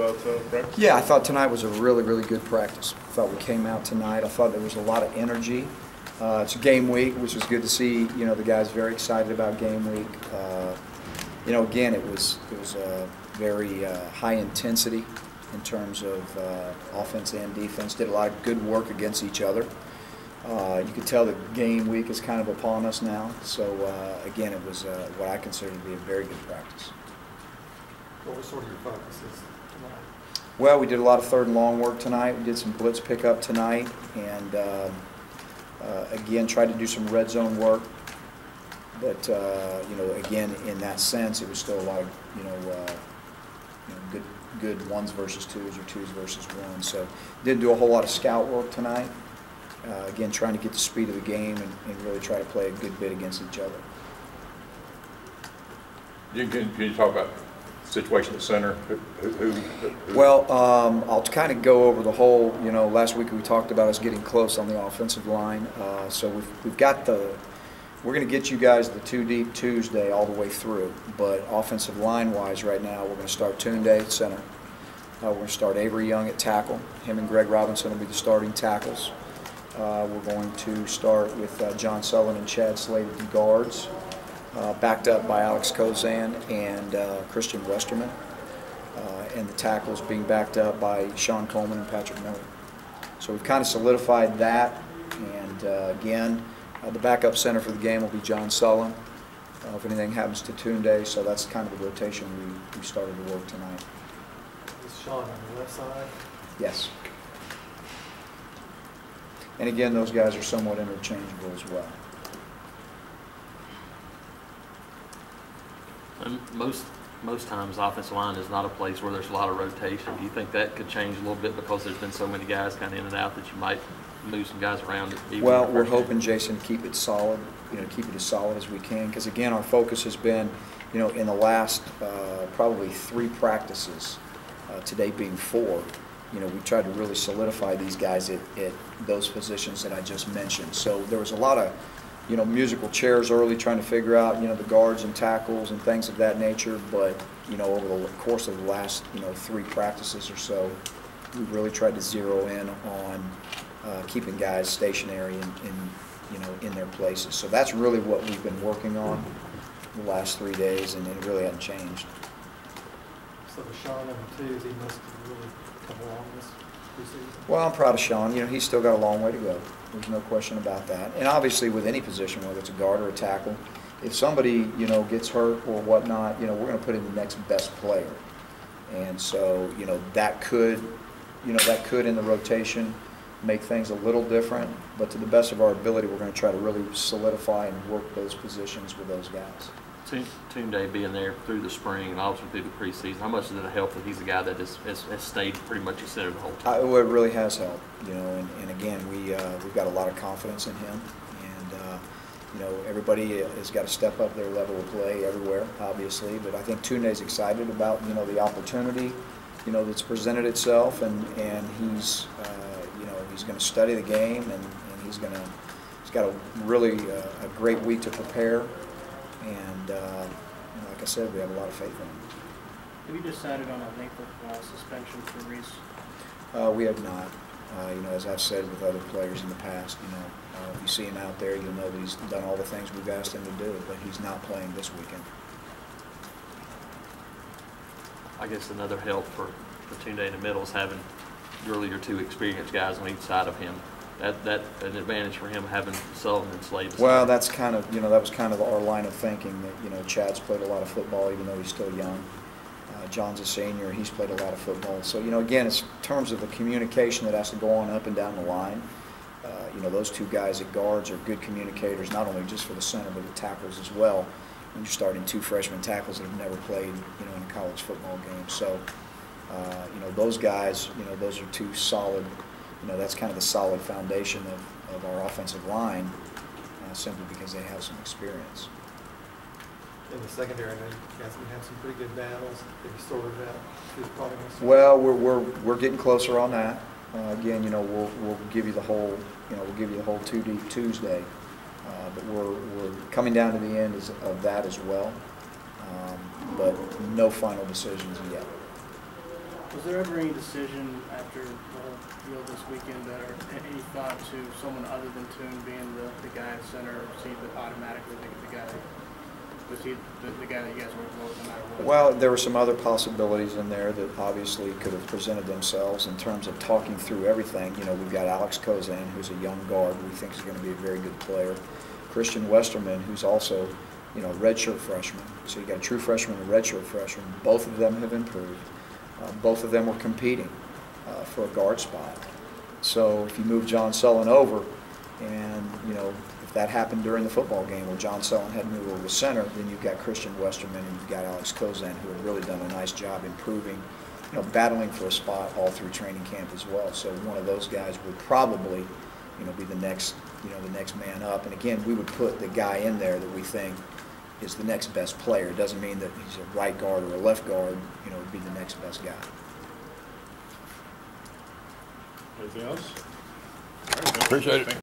about practice? Yeah, I thought tonight was a really, really good practice. I thought we came out tonight. I thought there was a lot of energy. It's a game week, which was good to see. You know, the guys very excited about game week. You know, again, it was very high intensity in terms of offense and defense. Did a lot of good work against each other. You could tell that game week is kind of upon us now. So again, it was what I consider to be a very good practice. What were sort of your focuses tonight? Well, we did a lot of third and long work tonight. We did some blitz pickup tonight, and again, tried to do some red zone work. But you know, again, in that sense, it was still a lot of good ones versus twos or twos versus ones. So didn't do a whole lot of scout work tonight. Again, trying to get the speed of the game and really try to play a good bit against each other. Can you talk about the situation at center? Who? Well, I'll kind of go over the whole, you know, last week we talked about us getting close on the offensive line. So we've got we're going to get you guys the 2 deep Tuesday all the way through. But offensive line-wise right now, we're going to start Tunde at center. We're going to start Avery Young at tackle. Him and Greg Robinson will be the starting tackles. We're going to start with John Sullivan and Chad Slade at the guards, backed up by Alex Kozan and Christian Westerman, and the tackles being backed up by Sean Coleman and Patrick Miller. So we've kind of solidified that, and again, the backup center for the game will be John Sullivan if anything happens to Tunde, so that's kind of the rotation we started to work tonight. Is Sean on the left side? Yes. And again, those guys are somewhat interchangeable as well. And most times, offensive line is not a place where there's a lot of rotation. Do you think that could change a little bit because there's been so many guys kind of in and out that you might move some guys around? Well, we're hoping, Jason, to keep it solid. You know, keep it as solid as we can. Because again, our focus has been, you know, in the last probably 3 practices, today being 4. You know, we tried to really solidify these guys at those positions that I just mentioned. So there was a lot of, you know, musical chairs early trying to figure out, you know, the guards and tackles and things of that nature. But, you know, over the course of the last, you know, 3 practices or so, we really tried to zero in on keeping guys stationary you know, in their places. So that's really what we've been working on the last 3 days, and it really hasn't changed. So for Sean on the twos, he must have really come along this preseason. Well, I'm proud of Sean. You know, he's still got a long way to go. There's no question about that. And obviously, with any position, whether it's a guard or a tackle, if somebody, you know, gets hurt or whatnot, you know, we're going to put in the next best player. And so, you know, that could in the rotation make things a little different. But to the best of our ability, we're going to try to really solidify and work those positions with those guys. Tunde being there through the spring and also through the preseason, how much did it help that he's a guy that has stayed pretty much at center the whole time? Well, it really has helped, you know, and again, we've got a lot of confidence in him, and you know, everybody has got to step up their level of play everywhere, obviously, but I think Tunde's excited about, you know, the opportunity, you know, that's presented itself, and he's you know, he's going to study the game, and he's got a really a great week to prepare. And you know, like I said, we have a lot of faith in him. Have you decided on a length of suspension for Reese? We have not. You know, as I've said with other players in the past, you know, if you see him out there, you'll know that he's done all the things we've asked him to do, but he's not playing this weekend. I guess another help for Tunde in the middle is having really your 2 experienced guys on each side of him. That's an advantage for him, having Sullivan and Slade. Well, that's kind of, you know, that was kind of our line of thinking, that, you know, Chad's played a lot of football even though he's still young. John's a senior, he's played a lot of football. So, you know, again, it's in terms of the communication that has to go on up and down the line. You know, those 2 guys at guards are good communicators, not only just for the center, but the tackles as well. When you're starting 2 freshman tackles that have never played, you know, in a college football game. So, you know, those guys, you know, those are 2 solid. You know, that's kind of the solid foundation of our offensive line, simply because they have some experience. In the secondary, I know you guys can have some pretty good battles. Have you sorted out who's probably going to start? Well, we're getting closer on that. Again, you know, we'll give you the whole, you know, we'll give you the whole 2 deep Tuesday, but we're coming down to the end of that as well. But no final decisions yet. Was there ever any decision after the whole deal this weekend, or any thought to someone other than Toon being the guy at center, or was he automatically the guy? Was he the guy that you guys were with no matter what? Well, there were some other possibilities in there that obviously could have presented themselves in terms of talking through everything. You know, we've got Alex Kozan, who's a young guard we think is going to be a very good player. Christian Westerman, who's also, you know, redshirt freshman. So you got a true freshman and a redshirt freshman. Both of them have improved. Both of them were competing for a guard spot. So if you move John Sullen over, and you know, if that happened during the football game where John Sullen had moved over to center, then you've got Christian Westerman and you've got Alex Kozan, who have really done a nice job improving, you know, battling for a spot all through training camp as well. So one of those guys would probably, you know, be the next, you know, the next man up. And again, we would put the guy in there that we think is the next best player. It doesn't mean that he's a right guard or a left guard, you know, would be the next best guy. Anything else? Appreciate it.